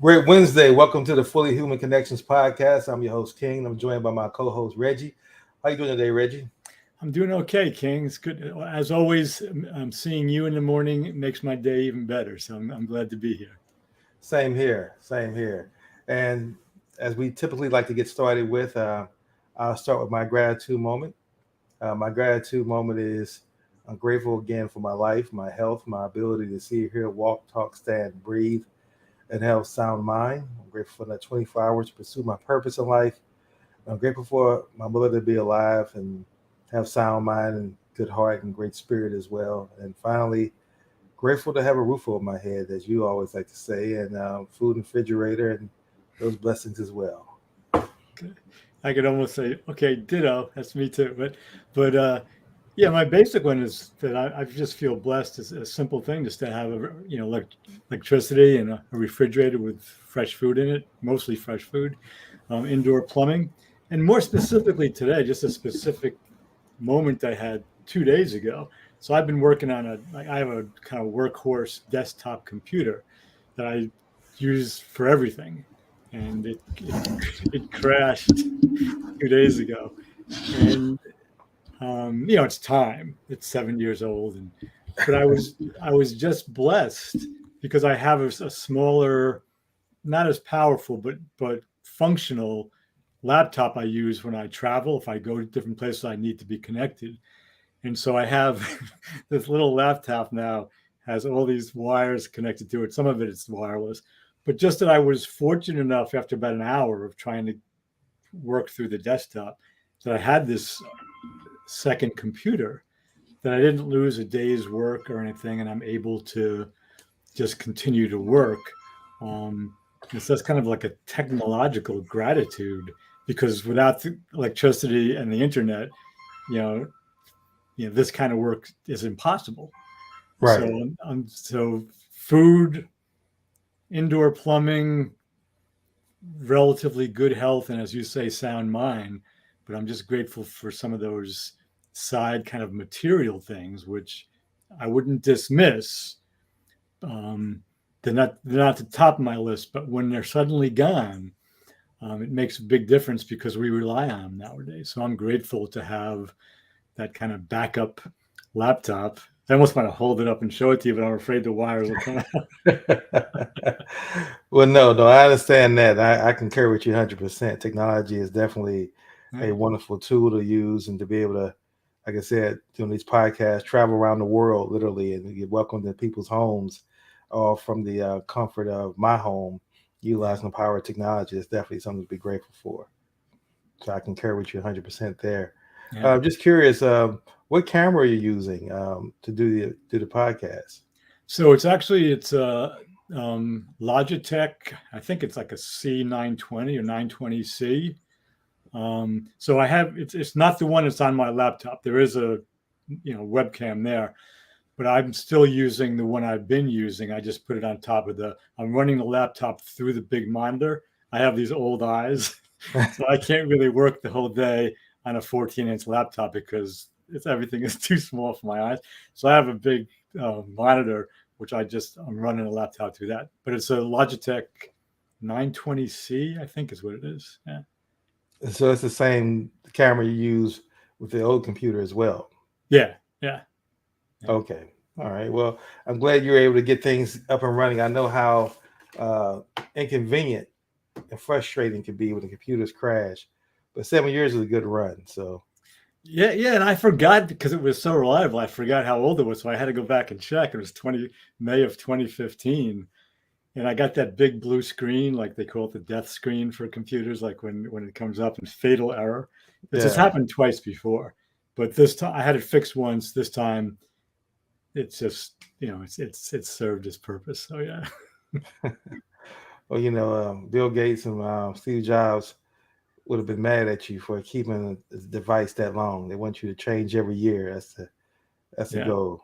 Great Wednesday. Welcome to the Fully Human Connections podcast. I'm your host, King. I'm joined by my co-host, Reggie. How you doing today, Reggie? I'm doing okay, King. It's good. As always, seeing you in the morning makes my day even better. So I'm glad to be here. Same here. Same here. And as we typically like to get started with, I'll start with my gratitude moment. My gratitude moment is I'm grateful again for my life, my health, my ability to see, hear, walk, talk, stand, breathe, and have sound mind. I'm grateful for that 24 hours to pursue my purpose in life. I'm grateful for my ability to be alive and have sound mind and good heart and great spirit as well. And finally, grateful to have a roof over my head, as you always like to say, and food and refrigerator and those blessings as well. Okay. I could almost say, okay, ditto. That's me too. But yeah, my basic one is that I just feel blessed. It's a simple thing just to have electricity and a refrigerator with fresh food in it, mostly fresh food, indoor plumbing, and more specifically today, just a specific moment I had 2 days ago. So I've been working on I have a kind of workhorse desktop computer that I use for everything, and it crashed 2 days ago, and it's time. It's 7 years old, but I was just blessed because I have a smaller, not as powerful, but functional laptop I use when I travel. If I go to different places, I need to be connected. And so I have this little laptop now has all these wires connected to it. Some of it is wireless, but just that I was fortunate enough after about an hour of trying to work through the desktop that I had this second computer that I didn't lose a day's work or anything. And I'm able to just continue to work. And so that's kind of like a technological gratitude because without the electricity and the internet, you know, this kind of work is impossible. Right. So food, indoor plumbing, relatively good health, and as you say, sound mind. But I'm just grateful for some of those side kind of material things, which I wouldn't dismiss. They're not the top of my list, but when they're suddenly gone, it makes a big difference because we rely on them nowadays. So I'm grateful to have that kind of backup laptop. I almost want to hold it up and show it to you, but I'm afraid the wires will come out. Well, no, I understand that. I concur with you 100%. Technology is definitely a wonderful tool to use and to be able to, like I said, doing these podcasts, travel around the world literally and get welcomed to people's homes or from the comfort of my home, utilizing the power of technology is definitely something to be grateful for. So I concur with you 100% there. Yeah. Just curious, what camera are you using to do the podcast? So it's a Logitech. I think it's like a C920 or 920C. So I have it's not the one that's on my laptop. There is a webcam there, but I'm still using the one I've been using. I just put it on top of I'm running the laptop through the big monitor. I have these old eyes, so I can't really work the whole day on a 14-inch laptop because everything is too small for my eyes. So I have a big monitor, which I'm running a laptop through that. But it's a Logitech 920C, I think is what it is. Yeah. So it's the same camera you use with the old computer as well. Yeah. Okay. All right. Well, I'm glad you were able to get things up and running. I know how inconvenient and frustrating it can be when the computers crash, but 7 years is a good run. So. Yeah, and I forgot because it was so reliable. I forgot how old it was, so I had to go back and check. It was May of 2015, and I got that big blue screen, like they call it the death screen for computers, like when it comes up in fatal error. This has happened twice before, but this time I had it fixed once. This time, it's just it's served its purpose. So yeah. Well, Bill Gates and Steve Jobs would have been mad at you for keeping a device that long. They want you to change every year. That's the goal.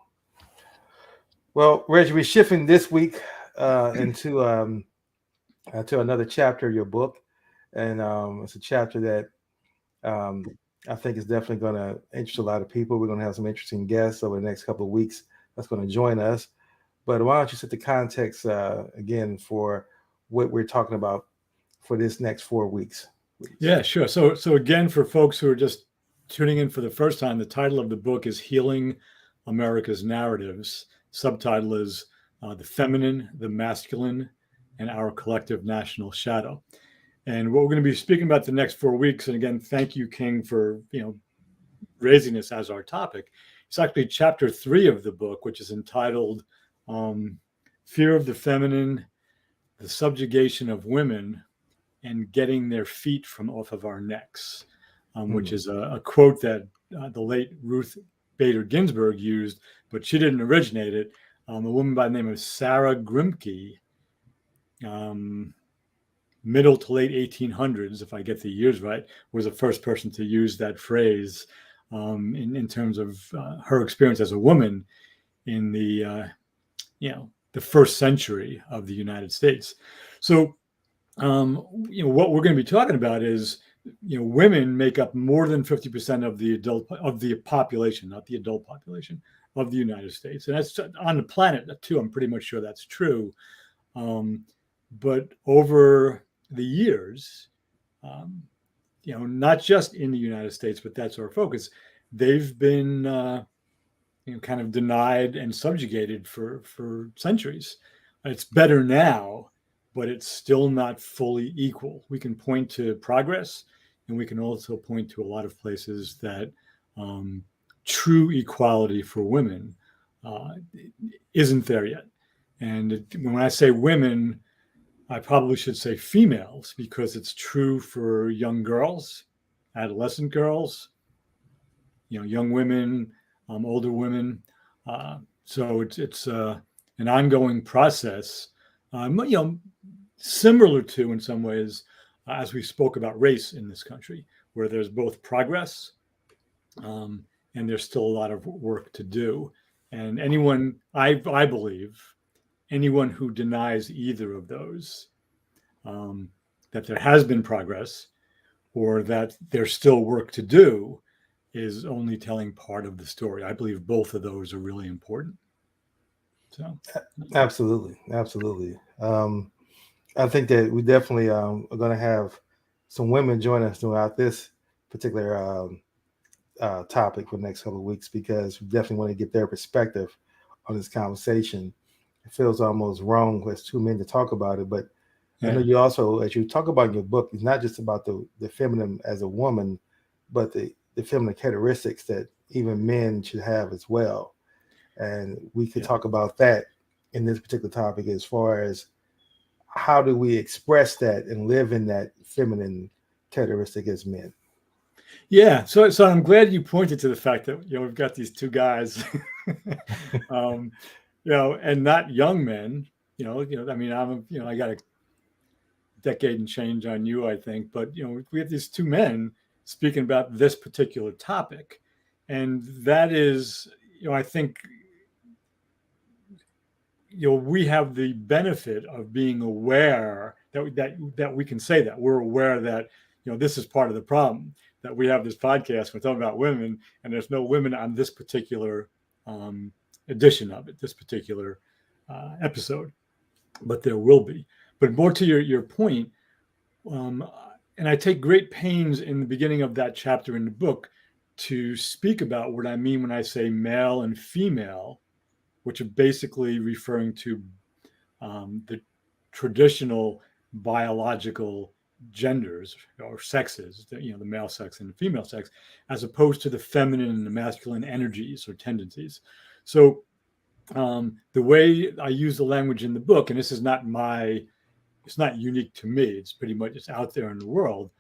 Well, Reggie, we're shifting this week into another chapter of your book, and it's a chapter that I think is definitely going to interest a lot of people. We're going to have some interesting guests over the next couple of weeks that's going to join us. But why don't you set the context again for what we're talking about for this next 4 weeks, please? Yeah, sure. So again, for folks who are just tuning in for the first time, the title of the book is Healing America's Narratives. Subtitle is The Feminine, the Masculine, and Our Collective National Shadow. And what we're going to be speaking about the next 4 weeks, and again, thank you, King, for raising this as our topic. It's actually chapter 3 of the book, which is entitled Fear of the Feminine, the Subjugation of Women, and Getting Their Feet from Off of Our Necks, which is a quote that the late Ruth Bader Ginsburg used, but she didn't originate it. A woman by the name of Sarah Grimke, middle to late 1800s, if I get the years right, was the first person to use that phrase in terms of her experience as a woman in the first century of the United States. So what we're going to be talking about is, women make up more than 50% of the population, not the adult population of the United States, and that's on the planet too. I'm pretty much sure that's true. But over the years, not just in the United States, but that's our focus. They've been kind of denied and subjugated for centuries. It's better now, but it's still not fully equal. We can point to progress, and we can also point to a lot of places that true equality for women isn't there yet. And when I say women, I probably should say females, because it's true for young girls, adolescent girls, young women, older women. So it's an ongoing process, similar to, in some ways, as we spoke about race in this country, where there's both progress and there's still a lot of work to do. And anyone, I believe, anyone who denies either of those, that there has been progress or that there's still work to do, is only telling part of the story. I believe both of those are really important. So, Absolutely. I think that we definitely are going to have some women join us throughout this particular topic for the next couple of weeks, because we definitely want to get their perspective on this conversation. It feels almost wrong as two men to talk about it, but I know you also, as you talk about in your book, it's not just about the feminine as a woman, but the feminine characteristics that even men should have as well. And we could talk about that in this particular topic, as far as how do we express that and live in that feminine characteristic as men. Yeah, so I'm glad you pointed to the fact that we've got these two guys, and not young men. I mean, I got a decade and change on you, I think, but we have these two men speaking about this particular topic, and that is, I think, we have the benefit of being aware that we can say that we're aware that this is part of the problem, that we have this podcast, we're talking about women, and there's no women on this particular edition of it, this particular episode, but there will be. But more to your point, and I take great pains in the beginning of that chapter in the book to speak about what I mean when I say male and female, which are basically referring to the traditional biological genders or sexes, the male sex and the female sex, as opposed to the feminine and the masculine energies or tendencies. So the way I use the language in the book, and this is it's not unique to me, it's pretty much, it's out there in the world.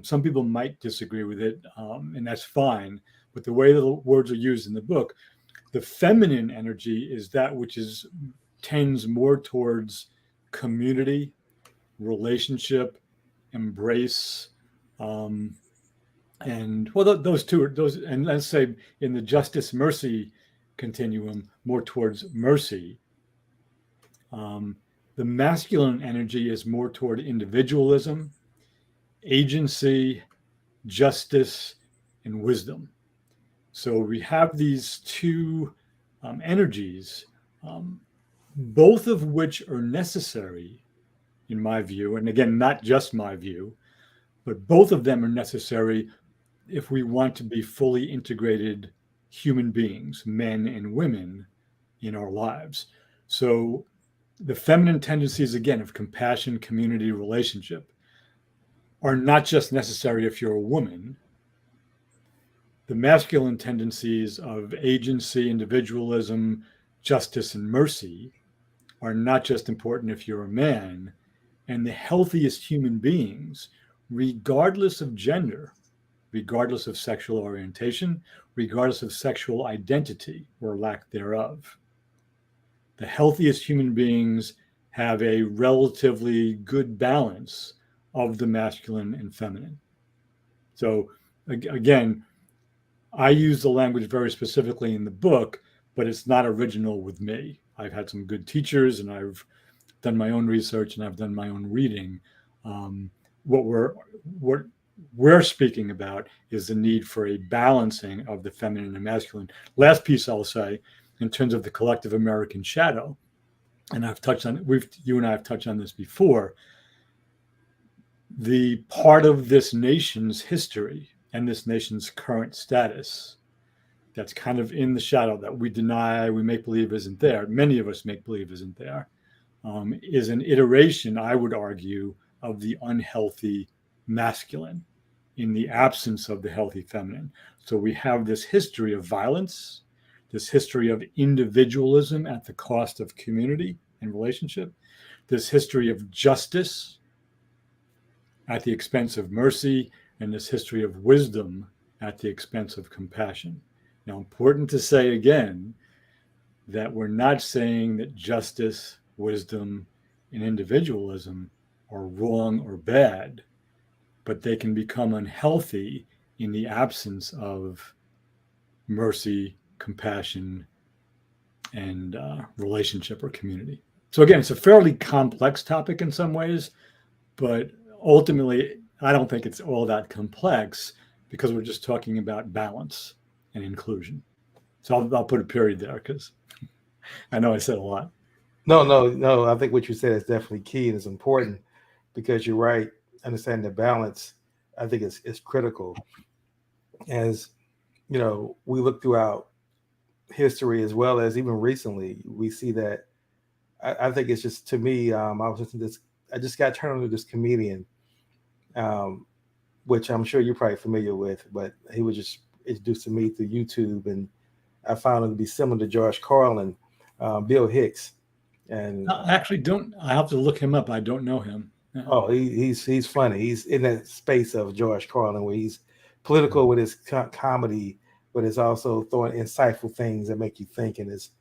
Some people might disagree with it, and that's fine. But the way the words are used in the book, the feminine energy is that which tends more towards community, relationship, embrace, and those two are those. And let's say in the justice mercy continuum, more towards mercy. The masculine energy is more toward individualism, agency, justice, and wisdom. So we have these two energies, both of which are necessary in my view, and again, not just my view, but both of them are necessary if we want to be fully integrated human beings, men and women, in our lives. So the feminine tendencies, again, of compassion, community, relationship, are not just necessary if you're a woman. The masculine tendencies of agency, individualism, justice, and mercy are not just important if you're a man. And the healthiest human beings, regardless of gender, regardless of sexual orientation, regardless of sexual identity or lack thereof, the healthiest human beings have a relatively good balance of the masculine and feminine. So, again, I use the language very specifically in the book, but it's not original with me. I've had some good teachers, and I've done my own research, and I've done my own reading. What we're speaking about is the need for a balancing of the feminine and masculine. Last piece I'll say, in terms of the collective American shadow, and I've touched on you and I have touched on this before. The part of this nation's history and this nation's current status that's kind of in the shadow, that we deny, we make believe isn't there, many of us make believe isn't there, is an iteration, I would argue, of the unhealthy masculine in the absence of the healthy feminine. So we have this history of violence, this history of individualism at the cost of community and relationship, this history of justice at the expense of mercy, and this history of wisdom at the expense of compassion. Now, important to say again that we're not saying that justice, wisdom, and individualism are wrong or bad, but they can become unhealthy in the absence of mercy, compassion, and relationship or community. So again, it's a fairly complex topic in some ways, but ultimately, I don't think it's all that complex because we're just talking about balance and inclusion. So I'll put a period there because I know I said a lot. No. I think what you said is definitely key and is important because you're right. Understanding the balance, I think is critical. As you know, we look throughout history as well as even recently, we see that. I think it's just to me. I was listening to this. I just got turned on to this comedian, um, which I'm sure you're probably familiar with, but he was just introduced to me through YouTube, and I found him to be similar to George Carlin, Bill Hicks, and I actually don't. I have to look him up. I don't know him. Yeah. oh, he's funny. He's in that space of George Carlin where he's political with his comedy, but it's also throwing insightful things that make you think. And it's,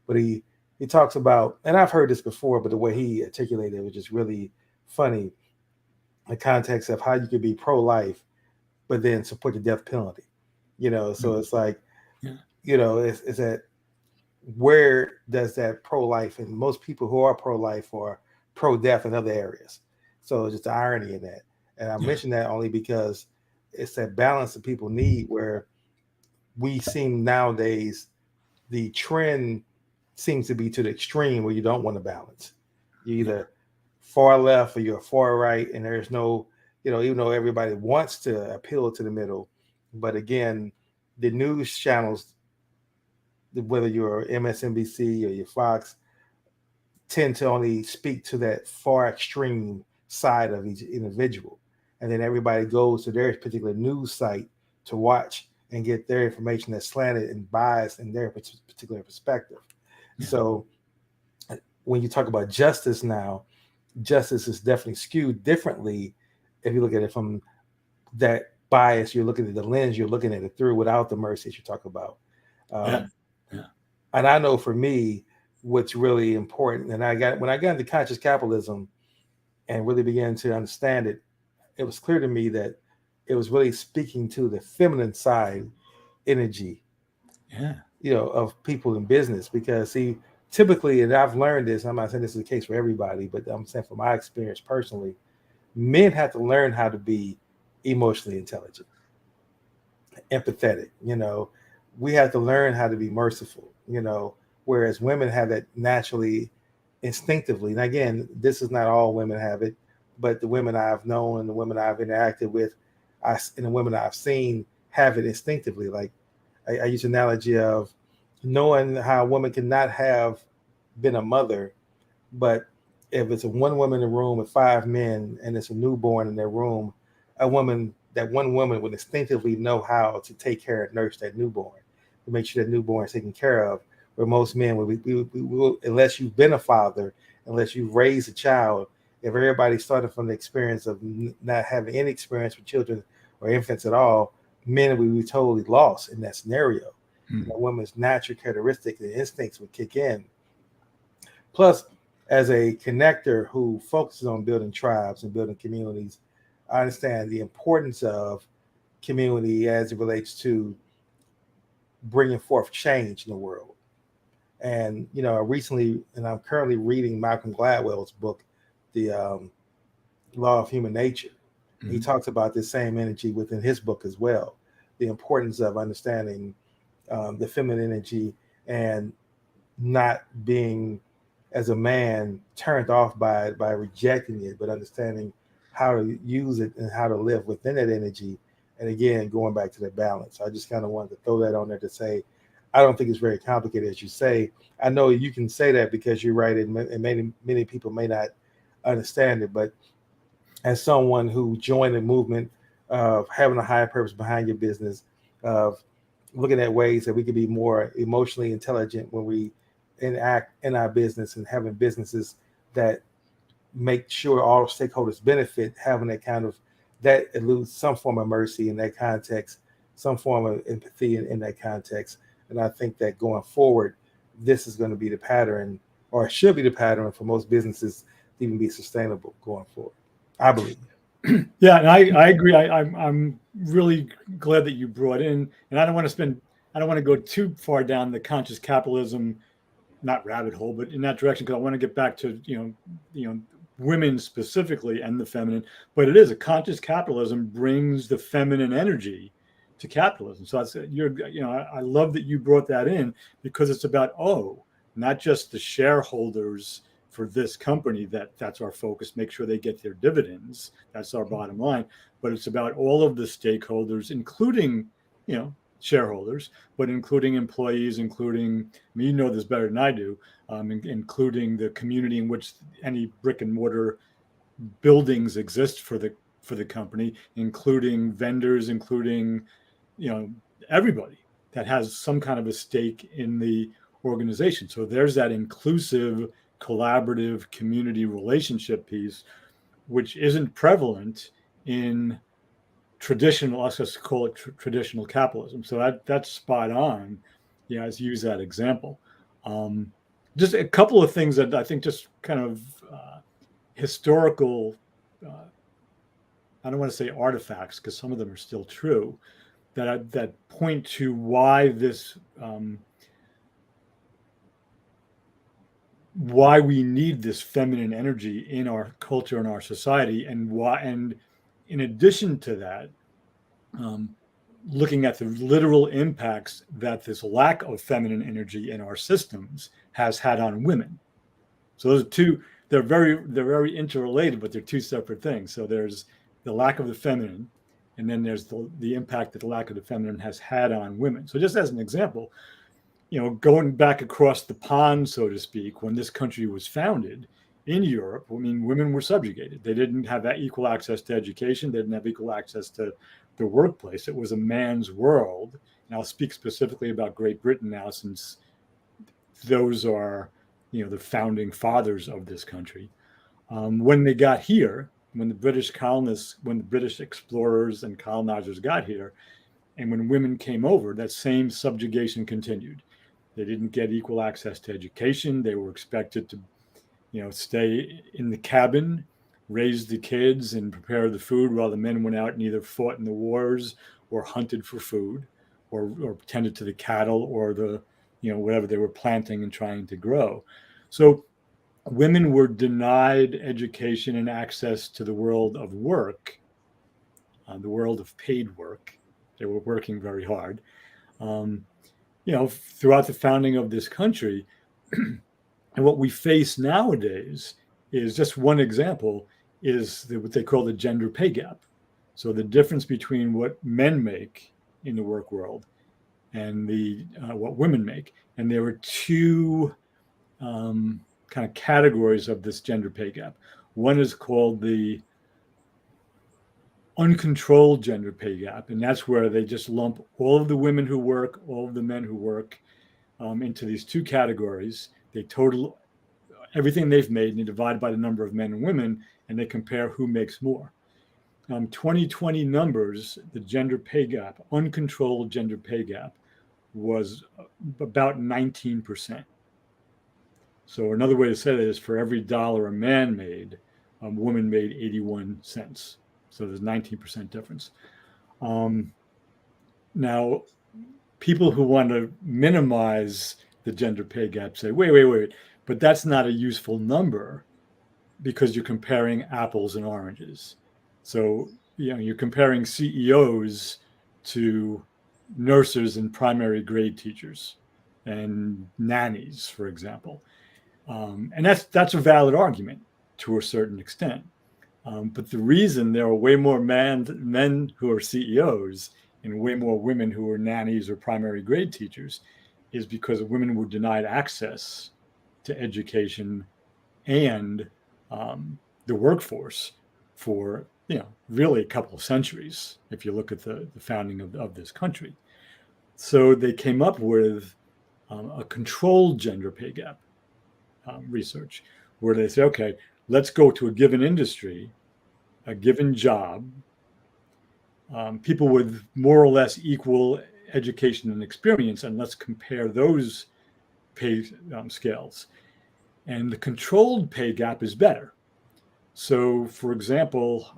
but he talks about, and I've heard this before, but the way he articulated it was just really funny. The context of how you could be pro-life, but then support the death penalty. So it's like, Yeah. It's that where does that pro-life, and most people who are pro-life are pro-death in other areas. So it's just the irony in that. And I mention that only because it's that balance that people need where we seem nowadays, the trend seems to be to the extreme where you don't want to balance. You either far left or you're far right, and there's no, even though everybody wants to appeal to the middle, but again, the news channels, whether you're MSNBC or your Fox, tend to only speak to that far extreme side of each individual. And then everybody goes to their particular news site to watch and get their information that's slanted and biased in their particular perspective. Yeah. So when you talk about justice now, justice is definitely skewed differently if you look at it from that bias, you're looking at the lens, you're looking at it through without the mercy that you talk about. Yeah. And I know for me, what's really important, and when I got into conscious capitalism and really began to understand it, it was clear to me that it was really speaking to the feminine side energy, of people in business. Because see, typically, and I've learned this, I'm not saying this is the case for everybody, but I'm saying from my experience personally, men have to learn how to be emotionally intelligent, empathetic. We have to learn how to be merciful, whereas women have that naturally instinctively. And again, this is not all women have it, but the women I've known and the women I've interacted with, and the women I've seen have it instinctively. Like I use an analogy of knowing how a woman cannot have been a mother, but if it's a one woman in the room with five men and it's a newborn in their room, that one woman would instinctively know how to take care and nurse that newborn, to make sure that newborn is taken care of. Where most men, we will, unless you've been a father, unless you've raised a child, if everybody started from the experience of not having any experience with children or infants at all, men would be totally lost in that scenario. And a woman's natural characteristics and instincts would kick in. Plus, as a connector who focuses on building tribes and building communities, I understand the importance of community as it relates to bringing forth change in the world. And I'm currently reading Malcolm Gladwell's book, The Law of Human Nature. Mm-hmm. He talks about this same energy within his book as well, the importance of understanding the feminine energy and not being, as a man, turned off by it, by rejecting it, but understanding how to use it and how to live within that energy. And again, going back to the balance. I just kind of wanted to throw that on there to say, I don't think it's very complicated, as you say. I know you can say that because you're right, and many people may not understand it. But as someone who joined the movement of having a higher purpose behind your business, of looking at ways that we could be more emotionally intelligent when we enact in our business, and having businesses that make sure all stakeholders benefit, having that kind of, that eludes some form of mercy in that context, some form of empathy in that context. And I think that going forward, this is going to be the pattern, or it should be the pattern for most businesses to even be sustainable going forward, I believe. Yeah, and I agree. I'm really glad that you brought in, and I don't want to go too far down the conscious capitalism, not rabbit hole, but in that direction, because I want to get back to women specifically and the feminine. But it is a conscious capitalism brings the feminine energy to capitalism. So I love that you brought that in, because it's about not just the shareholders for this company that's our focus, make sure they get their dividends, that's our bottom line, but it's about all of the stakeholders, including shareholders, but including employees, including, you know this better than I do, including the community in which any brick and mortar buildings exist for the company, including vendors, including everybody that has some kind of a stake in the organization. So there's that inclusive, collaborative community relationship piece, which isn't prevalent in traditional, let's just call it traditional capitalism. So that's spot on. As you use that example. Just a couple of things that I think just kind of historical, I don't want to say artifacts, because some of them are still true, that point to why this, why we need this feminine energy in our culture and our society, and why, and in addition to that, looking at the literal impacts that this lack of feminine energy in our systems has had on women. So those two, they're very interrelated, but they're two separate things. So there's the lack of the feminine, and then there's the impact that the lack of the feminine has had on women. So just as an example, going back across the pond, so to speak, when this country was founded in Europe, women were subjugated. They didn't have that equal access to education. They didn't have equal access to the workplace. It was a man's world. And I'll speak specifically about Great Britain now, since those are, the founding fathers of this country. When they got here, when the British colonists, when the British explorers and colonizers got here, and when women came over, that same subjugation continued. They didn't get equal access to education. They were expected to, stay in the cabin, raise the kids, and prepare the food while the men went out and either fought in the wars or hunted for food, or tended to the cattle, or the, whatever they were planting and trying to grow. So women were denied education and access to the world of work, the world of paid work. They were working very hard. Throughout the founding of this country, And what we face nowadays is just one example is what they call the gender pay gap. So the difference between what men make in the work world and what women make. And there are two kind of categories of this gender pay gap. One is called the uncontrolled gender pay gap, and that's where they just lump all of the women who work, all of the men who work into these two categories. They total everything they've made and they divide by the number of men and women, and they compare who makes more. 2020 numbers, the gender pay gap, uncontrolled gender pay gap, was about 19%. So another way to say that is for every dollar a man made, a woman made 81 cents. So there's 19% difference. Now, people who want to minimize the gender pay gap say, wait, but that's not a useful number because you're comparing apples and oranges. So, you're comparing CEOs to nurses and primary grade teachers and nannies, for example. And that's a valid argument to a certain extent. But the reason there are way more men who are CEOs and way more women who are nannies or primary grade teachers is because women were denied access to education and the workforce for really a couple of centuries, if you look at the founding of this country. So they came up with a controlled gender pay gap research, where they say, okay, let's go to a given industry, a given job, people with more or less equal education and experience, and let's compare those pay scales. And the controlled pay gap is better. So, for example,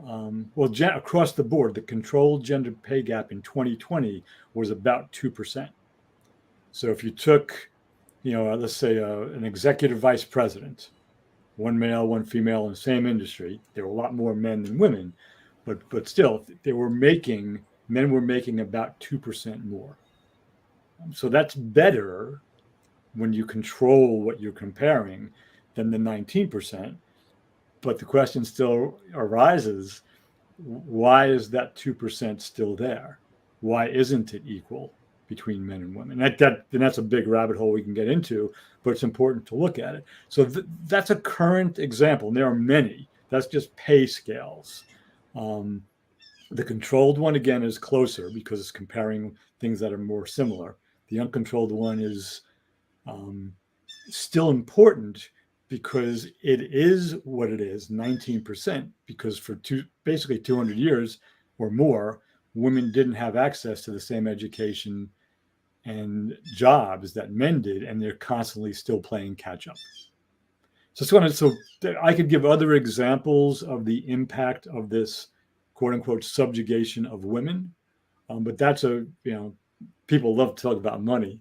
across the board, the controlled gender pay gap in 2020 was about 2%. So if you took, let's say an executive vice president, one male, one female in the same industry, there were a lot more men than women, but still, men were making about 2% more. So that's better when you control what you're comparing than the 19%. But the question still arises, why is that 2% still there? Why isn't it equal between men and women? And that's a big rabbit hole we can get into, but it's important to look at it. So that's a current example. And there are many. That's just pay scales. The controlled one, again, is closer because it's comparing things that are more similar. The uncontrolled one is still important because it is what it is, 19%, because for basically 200 years or more, women didn't have access to the same education and jobs that men did, and they're constantly still playing catch up. So I could give other examples of the impact of this quote unquote subjugation of women, but that's people love to talk about money.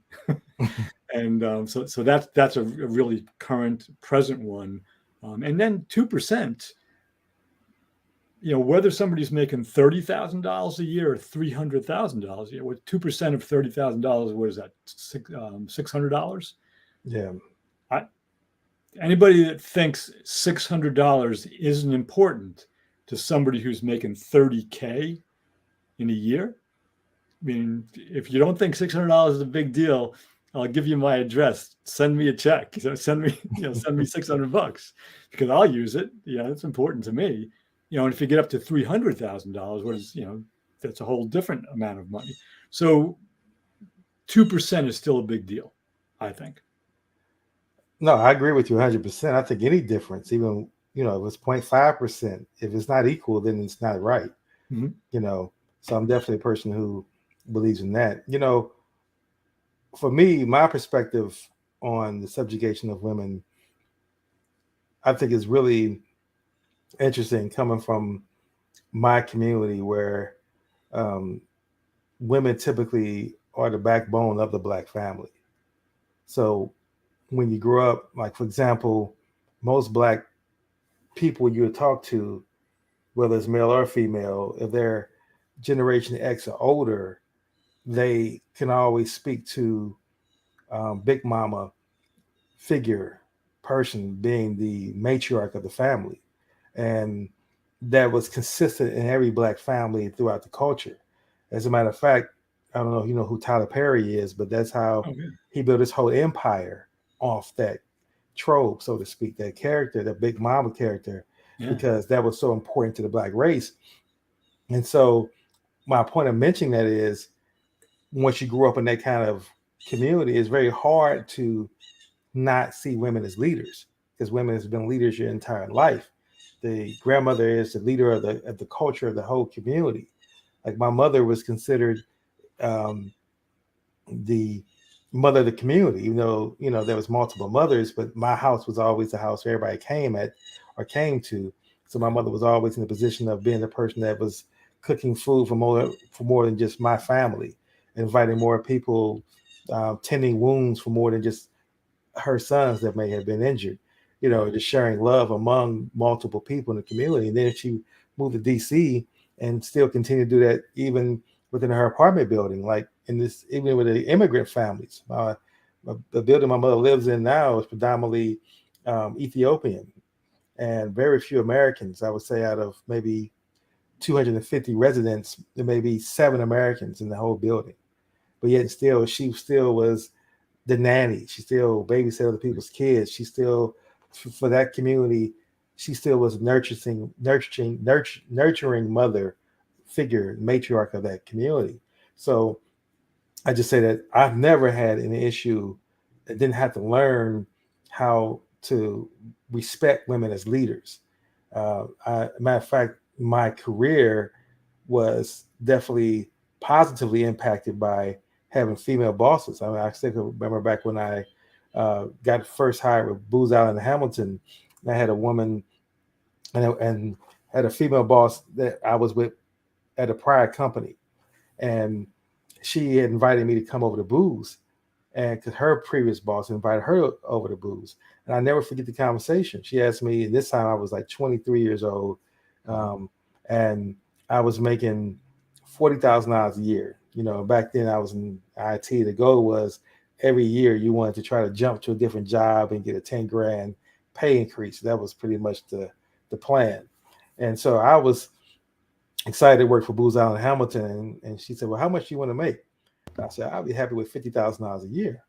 And so that's a really current, present one. And then 2%, whether somebody's making $30,000 a year or $300,000 a year, with 2% of $30,000, what is that? $600? Yeah. Anybody that thinks $600 isn't important to somebody who's making $30K in a year, I mean, if you don't think $600 is a big deal, I'll give you my address. Send me a check. So send me $600 because I'll use it. It's important to me. And if you get up to $300,000, what is, that's a whole different amount of money. So 2% is still a big deal, I think. No, I agree with you 100%. I think any difference, even, if it's 0.5%, if it's not equal, then it's not right. Mm-hmm. So I'm definitely a person who believes in that. For me, my perspective on the subjugation of women, I think is really interesting coming from my community where women typically are the backbone of the Black family. So when you grow up, like, for example, most Black people you would talk to, whether it's male or female, if they're Generation X or older, they can always speak to Big Mama figure, person being the matriarch of the family. And that was consistent in every black family throughout the culture. As a matter of fact, I don't know if you know who Tyler Perry is, but that's how Okay. he built his whole empire off that trope, so to speak, that character, that big mama character, Yeah. because that was so important to the black race. And so my point of mentioning that is once you grew up in that kind of community, it's very hard to not see women as leaders because women has been leaders your entire life. The grandmother is the leader of the culture of the whole community. Like my mother was considered um, the mother of the community, even though there was multiple mothers, but my house was always the house where everybody came at or came to. So my mother was always in the position of being the person that was cooking food for more than just my family, inviting more people, tending wounds for more than just her sons that may have been injured, just sharing love among multiple people in the community. And then she moved to DC and still continue to do that even within her apartment building, like in this, even with the immigrant families. The building my mother lives in now is predominantly Ethiopian and very few Americans. I would say out of maybe 250 residents, there may be 7 Americans in the whole building. But yet still, she still was the nanny. She still babysat other people's kids. She still, for that community, she still was nurturing mother figure, matriarch of that community. So I just say that I've never had an issue that didn't have to learn how to respect women as leaders. Matter of fact, my career was definitely positively impacted by having female bosses. I mean, I still remember back when I got first hired with Booz Allen Hamilton. I had a woman and had a female boss that I was with at a prior company, and she had invited me to come over to Booz, and because her previous boss invited her over to Booz, and I never forget the conversation. She asked me, and this time I was like 23 years old, and I was making $40,000 a year. Back then I was in IT. The goal was every year you wanted to try to jump to a different job and get a 10 grand pay increase. That was pretty much the plan. And so I was excited to work for Booz Allen Hamilton, and she said, "Well, how much do you want to make?" I said, "I'll be happy with $50,000 a year."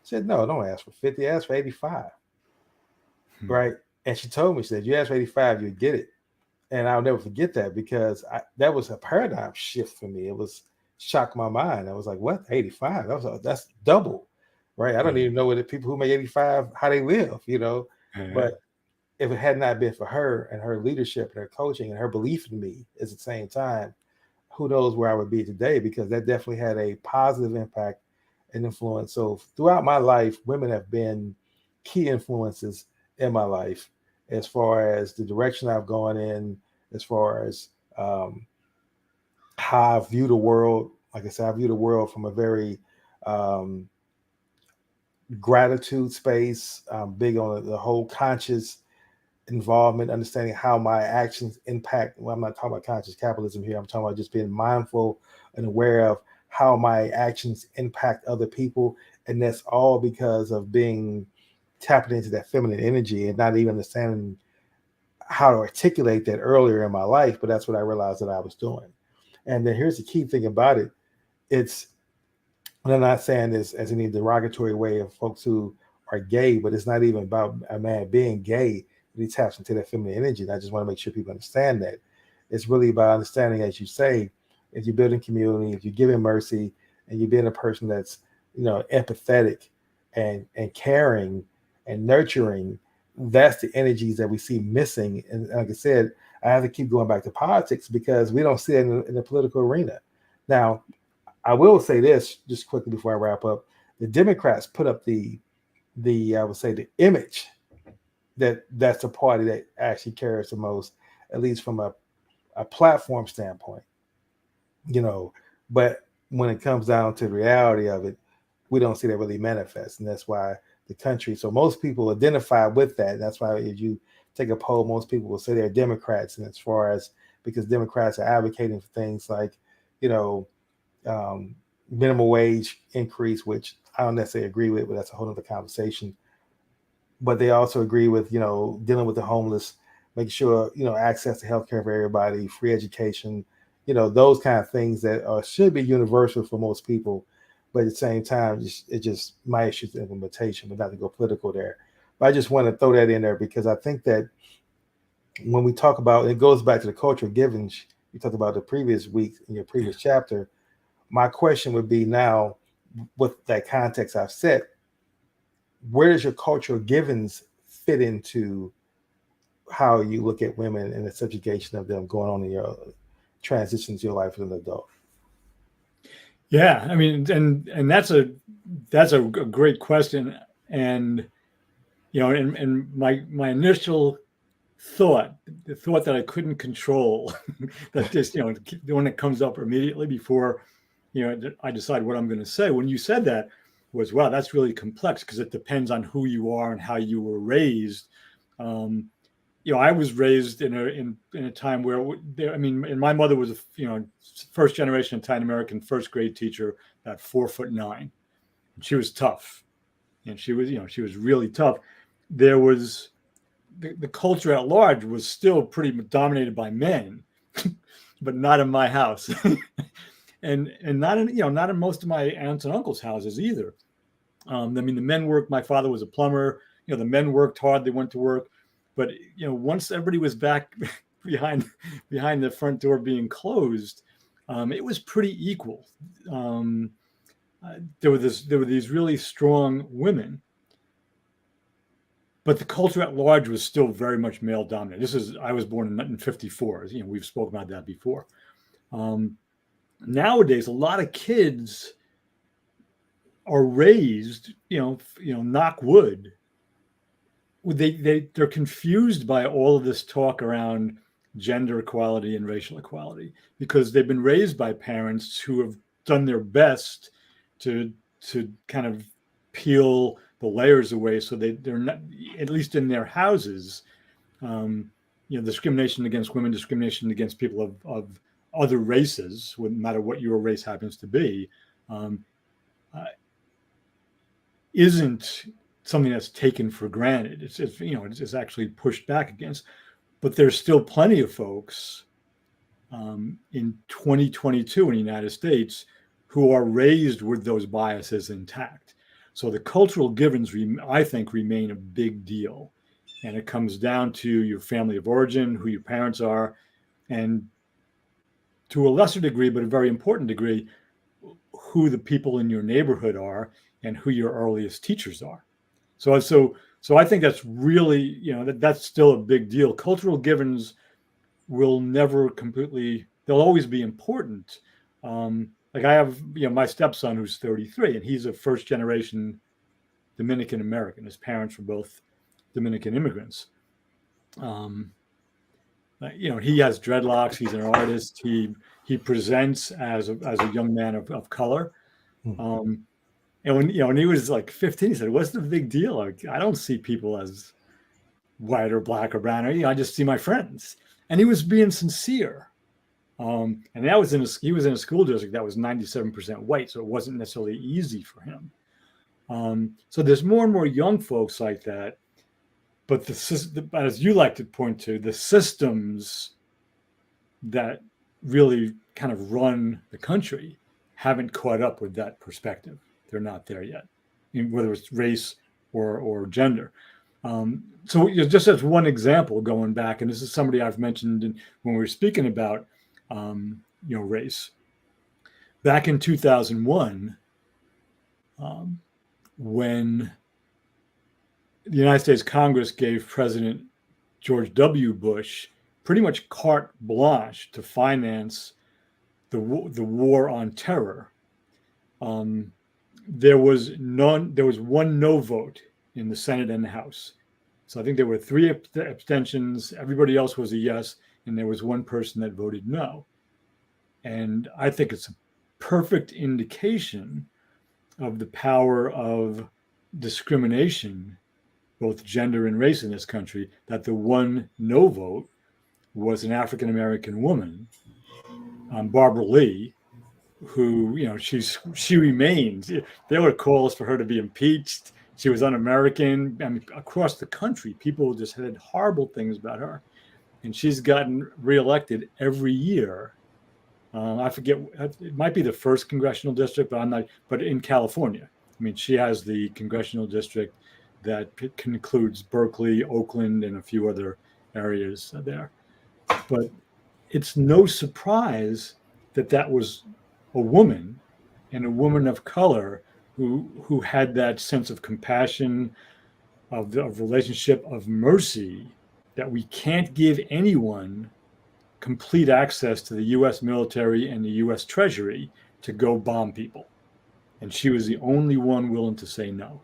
She said, "No, don't ask for 50, ask for 85." Right. And she told me, she said, "You ask for 85, you get it." And I'll never forget that because that was a paradigm shift for me. It was shocked my mind. I was like, "What? 85? That's double." Right. I don't even know what the people who make 85, how they live. Yeah. But if it had not been for her and her leadership and her coaching and her belief in me at the same time, who knows where I would be today, because that definitely had a positive impact and influence. So throughout my life, women have been key influences in my life as far as the direction I've gone in, as far as how I view the world. Like I said, I view the world from a very um, gratitude space. I'm big on the whole conscious involvement, understanding how my actions impact. Well, I'm not talking about conscious capitalism here. I'm talking about just being mindful and aware of how my actions impact other people. And that's all because of being tapping into that feminine energy and not even understanding how to articulate that earlier in my life. But that's what I realized that I was doing. And then here's the key thing about it. It's, and I'm not saying this as any derogatory way of folks who are gay, but it's not even about a man being gay. He taps into that feminine energy. And I just want to make sure people understand that. It's really about understanding, as you say, if you're building community, if you're giving mercy, and you're being a person that's, empathetic and caring and nurturing, that's the energies that we see missing. And like I said, I have to keep going back to politics because we don't see it in the political arena. Now, I will say this just quickly before I wrap up. The Democrats put up the I would say the image that's a party that actually cares the most, at least from a platform standpoint, you know. But when it comes down to the reality of it, we don't see that really manifest. And that's why the country, so most people identify with that. That's why if you take a poll, most people will say they're Democrats. And as far as, because Democrats are advocating for things like, you know, minimum wage increase, which I don't necessarily agree with, but that's a whole other conversation. but they also agree with, dealing with the homeless, making sure, access to healthcare for everybody, free education, those kind of things that should be universal for most people. But at the same time, it just my issue to implementation, but not to go political there. But I just want to throw that in there because I think that when we talk about, it goes back to the cultural givens you talked about the previous week in your previous chapter. My question would be now, with that context I've set, where does your cultural givens fit into how you look at women and the subjugation of them going on in your transition to your life as an adult? Yeah, I mean, and that's a great question, and and my initial thought, the thought that I couldn't control, that just the one that comes up immediately before I decide what I'm going to say. When you said that, was, wow, that's really complex because it depends on who you are and how you were raised. I was raised in a time where and my mother was first generation Italian American first grade teacher at 4'9", and she was tough, and she was really tough. There was the culture at large was still pretty dominated by men, but not in my house, and not in most of my aunts and uncles' houses either. The men worked. My father was a plumber. The men worked hard. They went to work. But once everybody was back behind the front door being closed, it was pretty equal. There were these really strong women, but the culture at large was still very much male dominated. I was born in 1954. We've spoken about that before. Nowadays, a lot of kids are raised, knock wood. They're confused by all of this talk around gender equality and racial equality because they've been raised by parents who have done their best to kind of peel the layers away so they're not, at least in their houses, discrimination against women, discrimination against people of other races, no matter what your race happens to be, isn't something that's taken for granted. It's actually pushed back against. But there's still plenty of folks in 2022 in the United States who are raised with those biases intact. So the cultural givens, I think, remain a big deal. And it comes down to your family of origin, who your parents are, and to a lesser degree, but a very important degree, who the people in your neighborhood are and who your earliest teachers are. So I think that's really, that's still a big deal. Cultural givens will never completely, they'll always be important. Like I have, my stepson who's 33, and he's a first generation Dominican American. His parents were both Dominican immigrants. He has dreadlocks. He's an artist. He presents as a young man of color. And when he was like 15, he said, "What's the big deal? Like, I don't see people as white or black or brown. I just see my friends." And he was being sincere. And that was he was in a school district that was 97% white, so it wasn't necessarily easy for him. So there's more and more young folks like that. But as you like to point to, the systems that really kind of run the country haven't caught up with that perspective. They're not there yet, whether it's race or gender. So just as one example, going back, and this is somebody I've mentioned when we were speaking about, race. Back in 2001, when the United States Congress gave President George W. Bush pretty much carte blanche to finance the war on terror, there was one no vote in the Senate and the House. So I think there were 3 abstentions. Everybody else was a yes, and there was one person that voted no. And I think it's a perfect indication of the power of discrimination, both gender and race in this country, that the one no vote was an African-American woman, Barbara Lee, who, she remains. There were calls for her to be impeached. She was un-American. I mean, across the country, people just had horrible things about her. And she's gotten reelected every year. I forget, it might be the first congressional district, but I'm not, but in California. I mean, she has the congressional district that includes Berkeley, Oakland, and a few other areas there. But it's no surprise that that was a woman, and a woman of color who had that sense of compassion, of relationship, of mercy, that we can't give anyone complete access to the US military and the US Treasury to go bomb people. And she was the only one willing to say no.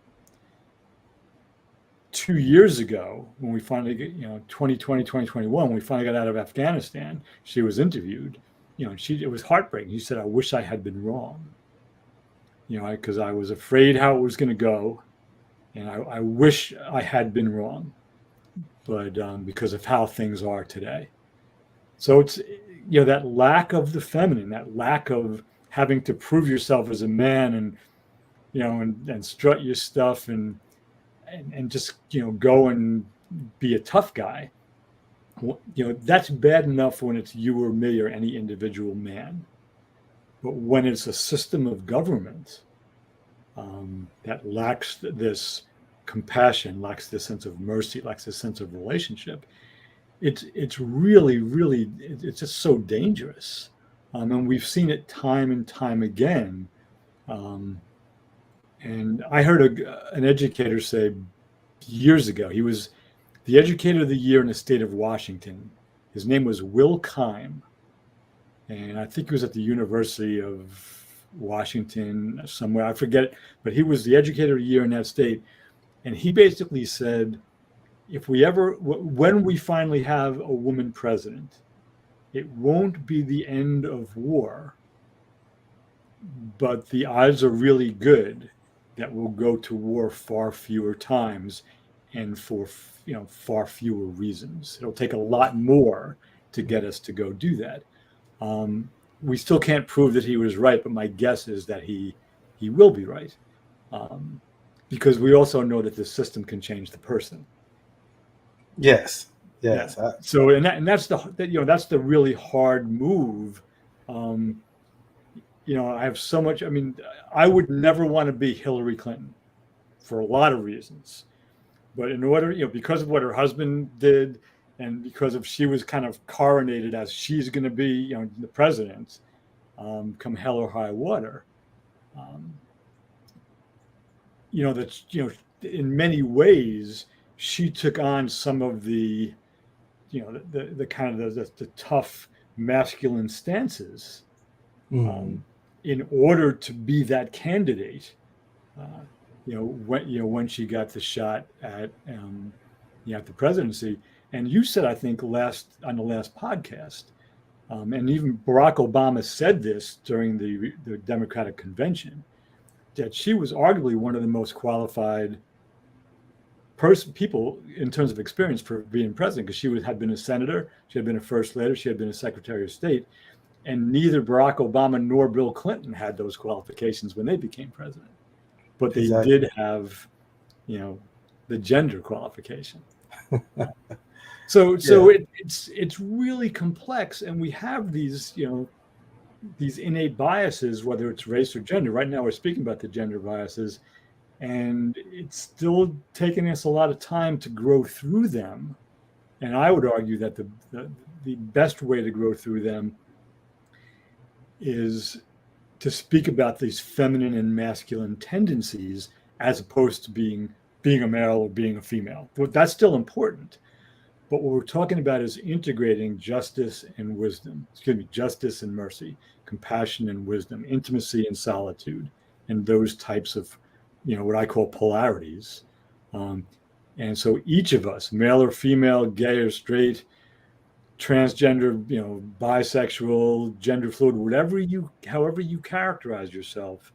2 years ago, when we finally, 2020, 2021, when we finally got out of Afghanistan, she was interviewed, it was heartbreaking. She said, "I wish I had been wrong, because I was afraid how it was going to go. And I wish I had been wrong, but because of how things are today." So it's, that lack of the feminine, that lack of having to prove yourself as a man and, and strut your stuff and just, go and be a tough guy. That's bad enough when it's you or me or any individual man. But when it's a system of government that lacks this compassion, lacks this sense of mercy, lacks this sense of relationship, it's really, really, it's just so dangerous. And we've seen it time and time again. And I heard an educator say years ago, he was the educator of the year in the state of Washington. His name was Will Keim. And I think he was at the University of Washington somewhere, I forget, but he was the educator of the year in that state. And he basically said, when we finally have a woman president, it won't be the end of war, but the odds are really good that we'll go to war far fewer times and for far fewer reasons. It'll take a lot more to get us to go do that. We still can't prove that he was right, but my guess is that he will be right, because we also know that the system can change the person. Yes. Yeah. So that's the really hard move. I have so much. I mean, I would never want to be Hillary Clinton for a lot of reasons, but in order, because of what her husband did, and because of she was kind of coronated as she's going to be, the president, come hell or high water. In many ways, she took on some of the, the kind of the tough masculine stances in order to be that candidate. When she got the shot at the presidency, and you said, I think on the last podcast, and even Barack Obama said this during the Democratic convention, that she was arguably one of the most qualified people in terms of experience for being president, because she had been a senator, she had been a first lady, she had been a secretary of state, and neither Barack Obama nor Bill Clinton had those qualifications when they became president, but they did have, the gender qualification. So it's really complex, and we have these innate biases, whether it's race or gender. Right now, we're speaking about the gender biases. And it's still taking us a lot of time to grow through them. And I would argue that the best way to grow through them is to speak about these feminine and masculine tendencies as opposed to being a male or being a female. That's still important. But what we're talking about is integrating justice and wisdom, justice and mercy, compassion and wisdom, intimacy and solitude, and those types of what I call polarities. And so each of us, male or female, gay or straight, transgender, bisexual, gender fluid, however you characterize yourself,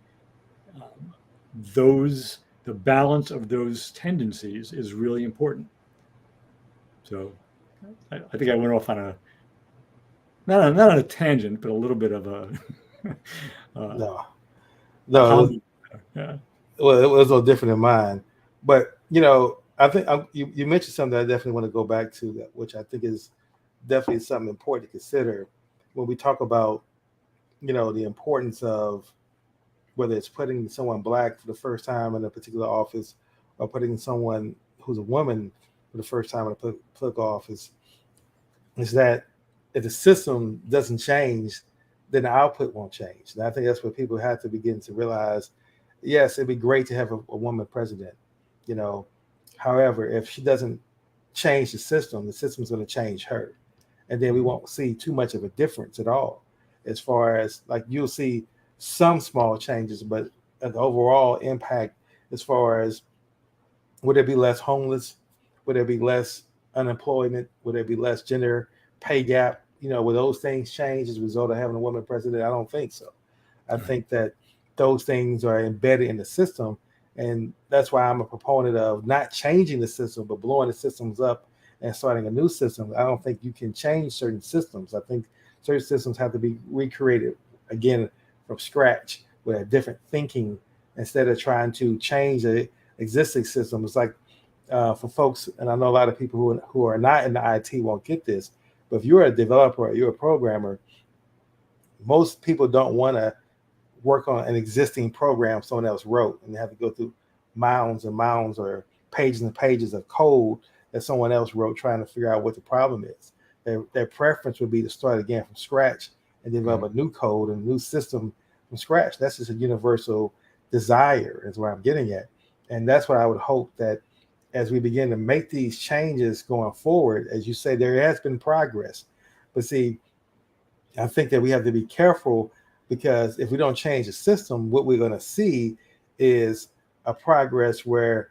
the balance of those tendencies is really important. So I think I went off on not on a tangent, but a little bit of a no. Yeah. Well, it was a little different than mine. But I think you mentioned something I definitely want to go back to, that which I think is definitely something important to consider when we talk about the importance of whether it's putting someone black for the first time in a particular office or putting someone who's a woman for the first time in a political office, is that if the system doesn't change, then the output won't change. And I think that's what people have to begin to realize. Yes, it'd be great to have a woman president, you know. However, if she doesn't change the system's going to change her. And then we Mhm. won't see too much of a difference at all. As far as, like, you'll see some small changes, but the overall impact, as far as, would there be less homeless? Would there be less unemployment? Would there be less gender pay gap? Will those things change as a result of having a woman president? I don't think so. I Right. think that those things are embedded in the system. And that's why I'm a proponent of not changing the system, but blowing the systems up and starting a new system. I don't think you can change certain systems. I think certain systems have to be recreated again from scratch with a different thinking, instead of trying to change the existing system. It's like, for folks, and I know a lot of people who are not in the IT won't get this, but if you're a developer or you're a programmer, most people don't want to work on an existing program someone else wrote, and they have to go through mounds and mounds or pages and pages of code that someone else wrote, trying to figure out what the problem is. Their preference would be to start again from scratch and develop Mhm. a new code and a new system from scratch. That's just a universal desire, is what I'm getting at. And that's what I would hope, that as we begin to make these changes going forward, as you say, there has been progress. But see, I think that we have to be careful, because if we don't change the system, what we're going to see is a progress where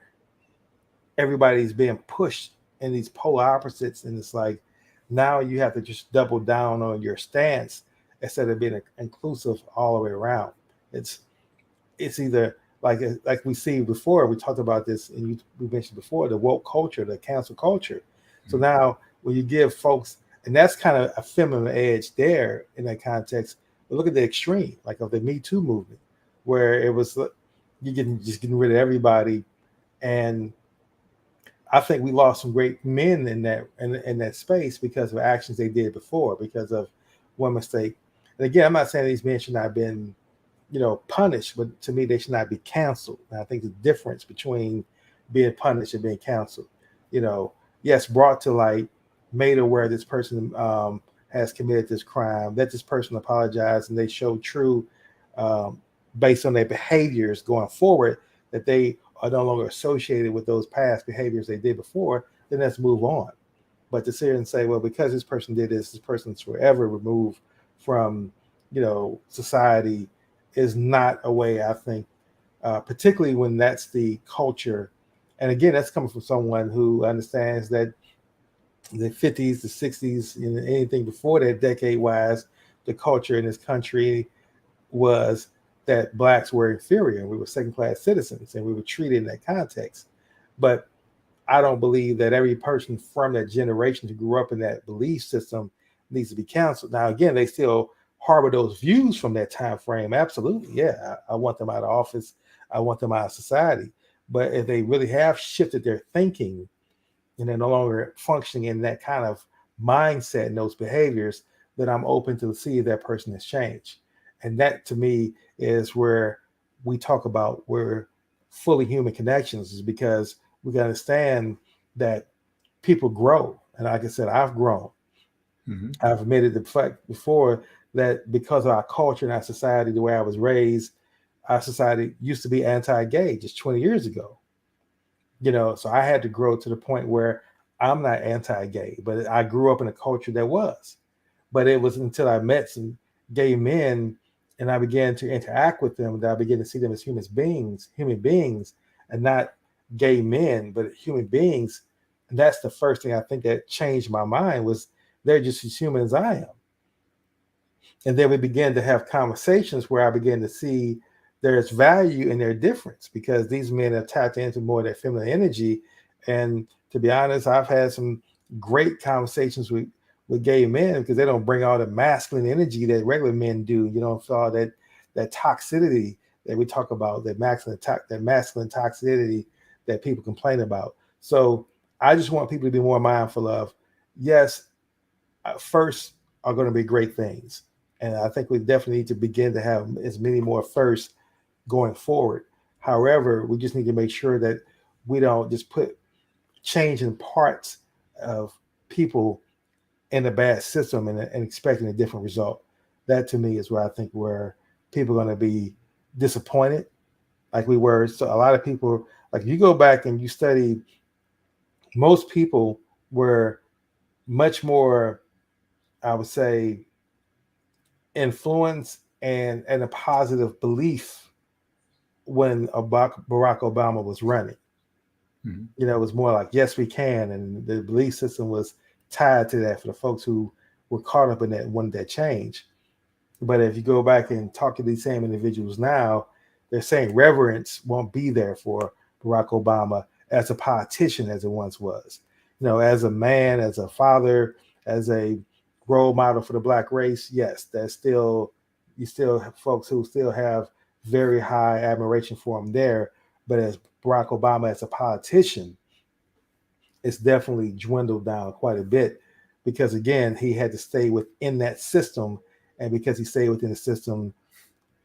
everybody's being pushed in these polar opposites. And it's like, now you have to just double down on your stance instead of being inclusive all the way around. It's it's either like we see before. We talked about this, and we mentioned before, the woke culture, the cancel culture. So Mhm. now when you give folks, and that's kind of a feminine edge there in that context. But look at the extreme, like of the Me Too movement, where it was you getting rid of everybody. And I think we lost some great men in that space because of actions they did before, because of one mistake. And again, I'm not saying these men should not have been punished, but to me, they should not be canceled. And I think the difference between being punished and being canceled, you know, yes, brought to light, made aware this person has committed this crime, that this person apologized, and they show true, um, based on their behaviors going forward, that they are no longer associated with those past behaviors they did before. Then let's move on. But to sit here and say, well, because this person did this person's forever removed from, society, is not a way, I think, particularly when that's the culture. And again, that's coming from someone who understands that the 50s, the 60s, and anything before that, decade wise, the culture in this country was that blacks were inferior and we were second class citizens and we were treated in that context. But I don't believe that every person from that generation who grew up in that belief system needs to be counseled. Now, again, they still harbor those views from that time frame. Absolutely, yeah, I want them out of office. I want them out of society. But if they really have shifted their thinking and they're no longer functioning in that kind of mindset and those behaviors, then I'm open to see if that person has changed. And that to me is where we talk about where fully human connections is, because we got to understand that people grow. And like I said, I've grown. Mhm. I've admitted the fact before that because of our culture and our society, the way I was raised, our society used to be anti-gay just 20 years ago. So I had to grow to the point where I'm not anti-gay, but I grew up in a culture that was. But it was until I met some gay men and I began to interact with them that I began to see them as human beings, and not gay men, but human beings. And that's the first thing I think that changed my mind, was they're just as human as I am. And then we began to have conversations where I began to see there's value in their difference, because these men have tapped into more of their feminine energy. And to be honest, I've had some great conversations with gay men, because they don't bring all the masculine energy that regular men do. For all that toxicity that we talk about, that masculine toxicity that people complain about. So I just want people to be more mindful of, yes, firsts are going to be great things. And I think we definitely need to begin to have as many more firsts going forward. However, we just need to make sure that we don't just put change in parts of people in a bad system and expecting a different result. That to me is where I think where people are going to be disappointed, like we were. So a lot of people, like if you go back and you study, most people were much more, I would say, influence and a positive belief when Barack Obama was running. Mm-hmm. It was more like, yes, we can. And the belief system was tied to that for the folks who were caught up in that and wanted that change. But if you go back and talk to these same individuals now, they're saying reverence won't be there for Barack Obama as a politician as it once was. As a man, as a father, as a role model for the Black race, yes, you still have folks who still have very high admiration for him there. But as Barack Obama as a politician, it's definitely dwindled down quite a bit because, again, he had to stay within that system. And because he stayed within the system,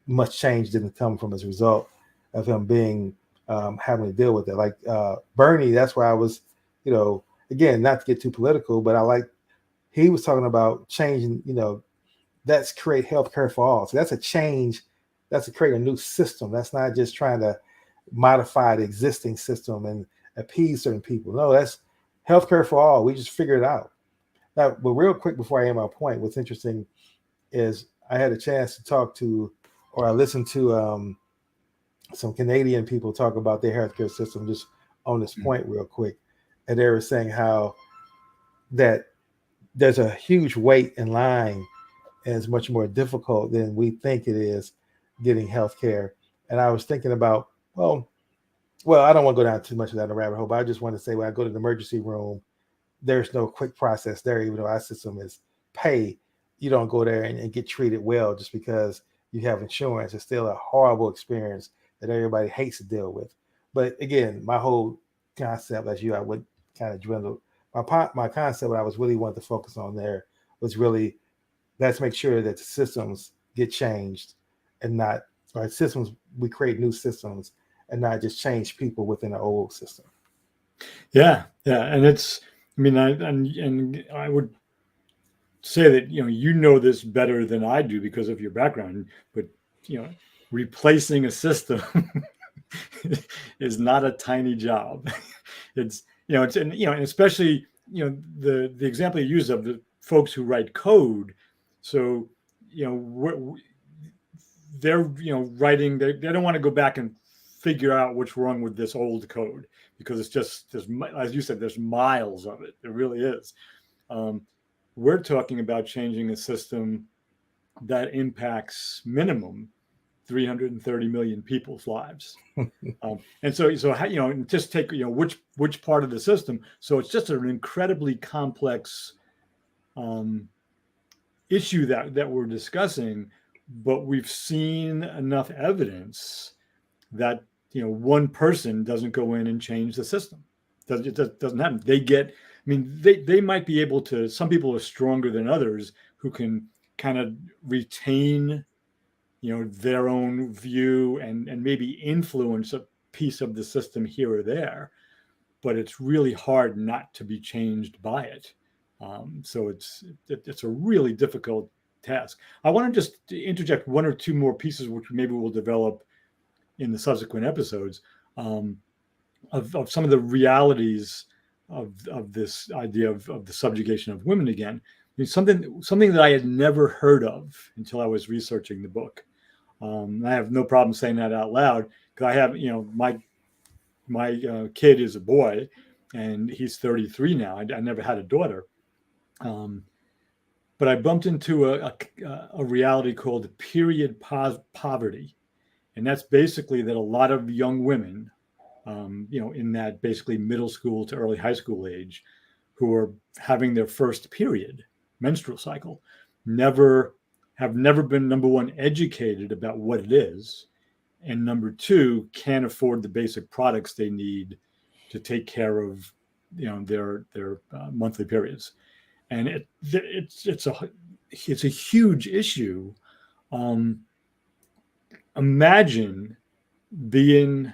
much change didn't come from as a result of him being having to deal with it. Like Bernie, that's why I was, again, not to get too political, but he was talking about changing, that's create healthcare for all. So that's a change. That's to create a new system. That's not just trying to modify the existing system and appease certain people. No, that's healthcare for all. We just figure it out. Now, but real quick before I end my point, what's interesting is I had a chance to talk to, or I listened to some Canadian people talk about their healthcare system just on this point real quick. And they were saying how that there's a huge wait in line and it's much more difficult than we think it is getting healthcare. And I was thinking about, well, I don't want to go down too much of that rabbit hole, but I just want to say when I go to the emergency room, there's no quick process there, even though our system is pay. You don't go there and get treated well just because you have insurance. It's still a horrible experience that everybody hates to deal with. But again, my whole concept, as I would kind of dwindle. My concept, what I was really wanting to focus on there was really, let's make sure that the systems get changed and not, or systems, we create new systems and not just change people within the old system. Yeah. And I would say that, you know this better than I do because of your background, but, replacing a system is not a tiny job. And especially, the example you use of the folks who write code. So, they're, writing, they don't want to go back and figure out what's wrong with this old code because it's just, as you said, there's miles of it. There really is. We're talking about changing a system that impacts minimum 330 million people's lives. And so how, just take, which part of the system. So it's just an incredibly complex issue that we're discussing, but we've seen enough evidence that, one person doesn't go in and change the system. It doesn't happen. They might be able to, some people are stronger than others who can kind of retain, their own view and maybe influence a piece of the system here or there, but it's really hard not to be changed by it. So it's a really difficult task. I want to just interject one or two more pieces, which maybe we'll develop in the subsequent episodes, of some of the realities of this idea of the subjugation of women again. Something that I had never heard of until I was researching the book. I have no problem saying that out loud because I have, my kid is a boy and he's 33 now. I never had a daughter. But I bumped into a reality called period poverty. And that's basically that a lot of young women, in that basically middle school to early high school age, who are having their first period, menstrual cycle, have never been, number one, educated about what it is, and number two, can't afford the basic products they need to take care of, their monthly periods, and it's a huge issue. Um, Imagine being,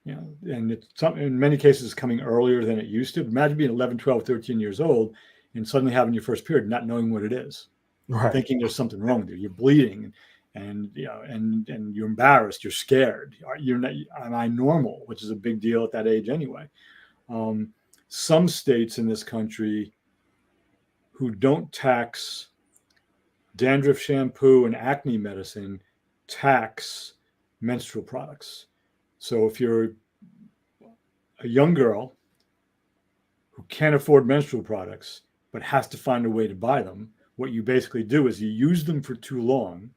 and in many cases coming earlier than it used to. Imagine being 11, 12, 13 years old and suddenly having your first period, not knowing what it is, Right. thinking there's something wrong with you. You're bleeding, and and you're embarrassed. You're scared. You're not. Am I normal? Which is a big deal at that age anyway. Some states in this country who don't tax dandruff shampoo and acne medicine tax menstrual products. So if you're a young girl who can't afford menstrual products but has to find a way to buy them, what you basically do is you use them for too long,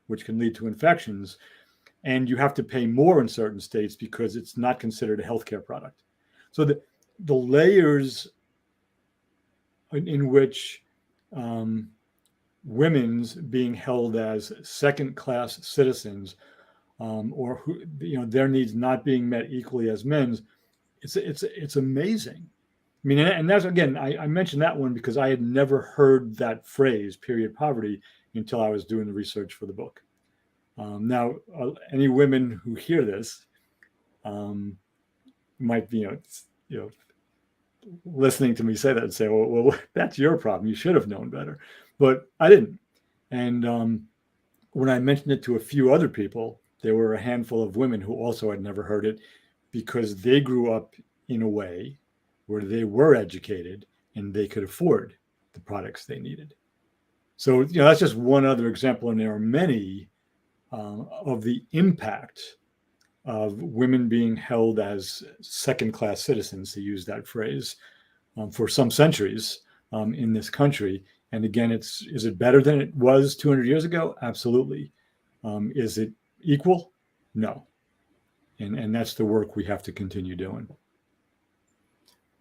which can lead to infections, and you have to pay more in certain states because it's not considered a healthcare product. So the layers in which women's being held as second-class citizens, or who, their needs not being met equally as men's, it's amazing. I mean, and that's, again, I mentioned that one because I had never heard that phrase, period poverty, until I was doing the research for the book. Now, any women who hear this might be, listening to me say that and say, well, that's your problem. You should have known better. But I didn't. And when I mentioned it to a few other people, there were a handful of women who also had never heard it because they grew up in a way where they were educated and they could afford the products they needed. So, that's just one other example, and there are many of the impact of women being held as second-class citizens, to use that phrase, for some centuries in this country. And again, is it better than it was 200 years ago? Absolutely. Is it equal? No. And that's the work we have to continue doing.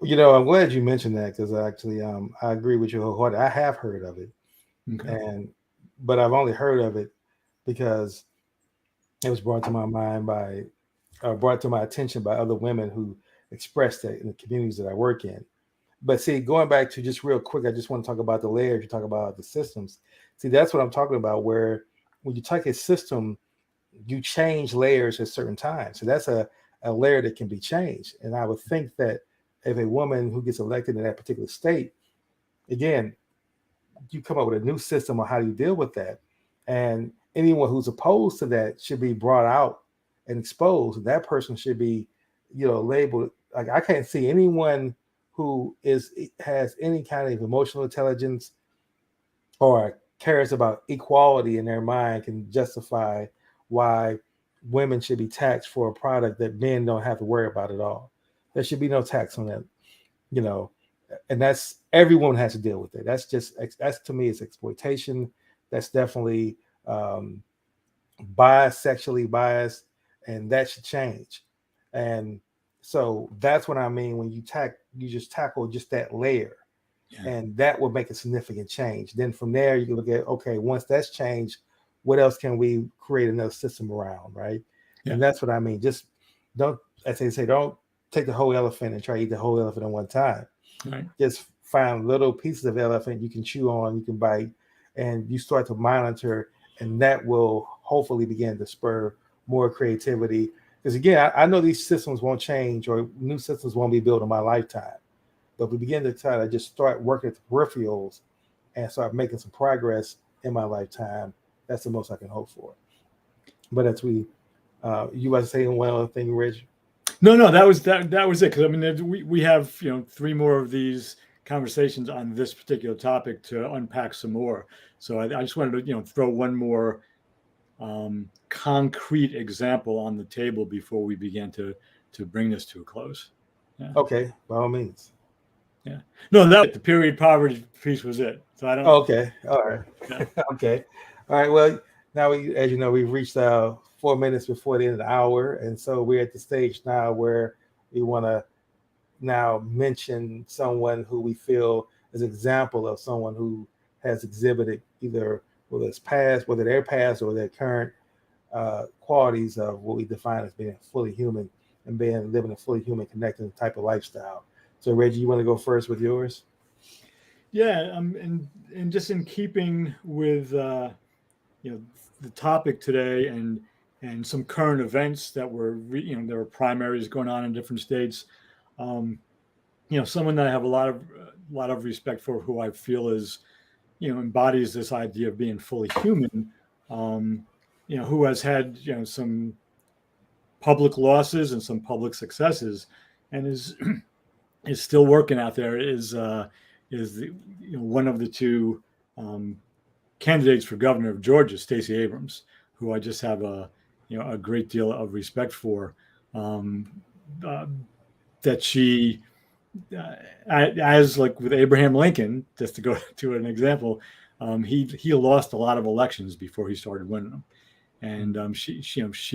I'm glad you mentioned that because actually, I agree with you wholeheartedly. I have heard of it, Okay. but I've only heard of it because it was brought to my mind brought to my attention by other women who expressed it in the communities that I work in. But see, going back to just real quick, I just want to talk about the layers. You talk about the systems. See, that's what I'm talking about, where when you take a system, you change layers at certain times. So that's a layer that can be changed. And I would think that if a woman who gets elected in that particular state, again, you come up with a new system on how you deal with that. And anyone who's opposed to that should be brought out and exposed. That person should be, labeled. Like, I can't see anyone who has any kind of emotional intelligence or cares about equality in their mind can justify why women should be taxed for a product that men don't have to worry about at all. There should be no tax on that, and that's, everyone has to deal with it. That's to me, it's exploitation. That's definitely sexually biased, and that should change. And so that's what I mean when you just tackle just that layer. Yeah. And that will make a significant change. Then from there, you can look at, okay, once that's changed, what else can we create another system around, right? Yeah. And that's what I mean. Just don't, as they say, don't take the whole elephant and try to eat the whole elephant at one time. Right. Just find little pieces of elephant you can chew on, you can bite, and you start to monitor, and that will hopefully begin to spur more creativity. Because again, I know these systems won't change, or new systems won't be built in my lifetime. But we begin to try to just start working at the peripherals and start making some progress in my lifetime. That's the most I can hope for. But as you was saying one other thing, Reggie? No, that was it. Because I mean, we have 3 more of these conversations on this particular topic to unpack some more. So I just wanted to throw one more concrete example on the table before we begin to bring this to a close. Yeah. Okay, by all means. Yeah. No, the period poverty piece was it. So I don't. Okay. All right. Yeah. Okay. All right. Well, now as you know, we've reached 4 minutes before the end of the hour, and so we're at the stage now where we want to now mention someone who we feel is an example of someone who has exhibited either whether their past or their current qualities of what we define as being fully human. and living a fully human, connected type of lifestyle. So, Reggie, you want to go first with yours? Yeah, and just in keeping with the topic today and some current events that were there were primaries going on in different states. Um, someone that I have a lot of respect for, who I feel is embodies this idea of being fully human. Um, who has had some public losses and some public successes, and is still working out there. Is one of the two um, candidates for governor of Georgia, Stacey Abrams, who I just have a great deal of respect for. Um, uh, that she, as like with Abraham Lincoln, just to go to an example, he lost a lot of elections before he started winning them, and she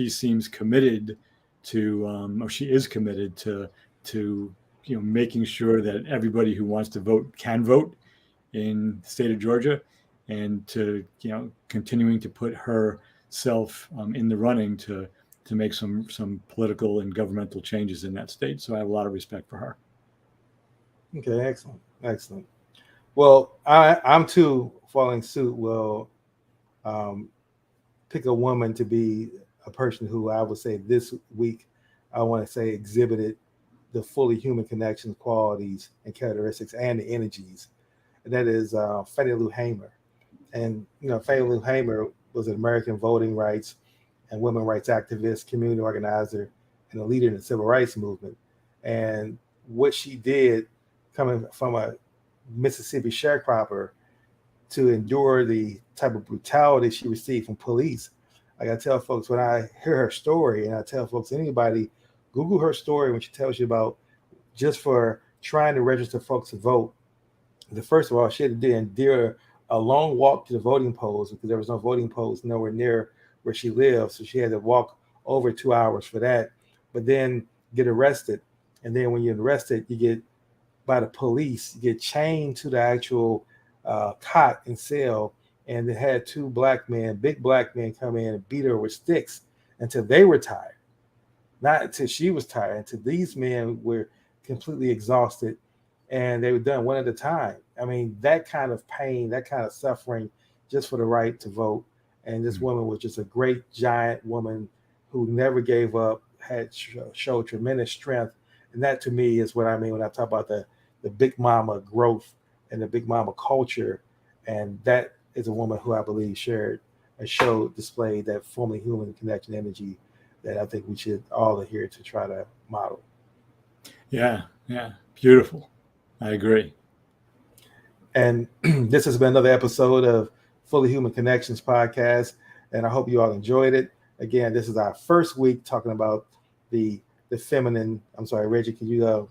seems committed to, or she is committed to making sure that everybody who wants to vote can vote in the state of Georgia, and to continuing to put herself in the running to make some political and governmental changes in that state. So I have a lot of respect for her. Okay, excellent, excellent. Well, I'm too following suit. Will um, pick a woman to be a person who I would say this week I want to say exhibited the fully human connections, qualities, and characteristics, and the energies. And that is Fannie Lou Hamer. And Fannie Lou Hamer was an American voting rights and women's rights activist, community organizer, and a leader in the civil rights movement. And what she did, coming from a Mississippi sharecropper, to endure the type of brutality she received from police. Like I tell folks, when I hear her story, and I tell folks, anybody, Google her story when she tells you about just for trying to register folks to vote. First of all, she had to endure a long walk to the voting polls because there was no voting polls nowhere near where she lived. So she had to walk over 2 hours for that, but then get arrested. And then when you're arrested, you get by the police, you get chained to the actual cot and cell. And they had two big black men, come in and beat her with sticks until they were tired. Not until she was tired, until these men were completely exhausted, and they were done one at a time. I mean, that kind of pain, that kind of suffering, just for the right to vote. And this woman was just a great giant woman who never gave up, had showed tremendous strength. And that to me is what I mean when I talk about the big mama growth and the big mama culture. And that is a woman who I believe displayed that fully human connection energy that I think we should all adhere to try to model. Yeah, beautiful. I agree. And this has been another episode of Fully Human Connections podcast, and I hope you all enjoyed it. Again, this is our first week talking about the feminine. I'm sorry, Reggie, can you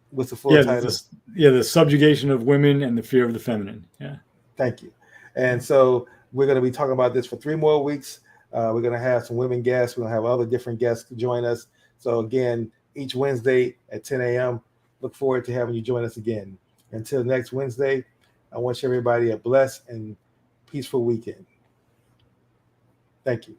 what's the full title? The subjugation of women and the fear of the feminine. Yeah. Thank you. And so we're going to be talking about this for 3 more weeks. We're going to have some women guests. We're going to have other different guests join us. So again, each Wednesday at 10 a.m., look forward to having you join us again. Until next Wednesday, I wish everybody a blessed and peaceful weekend. Thank you.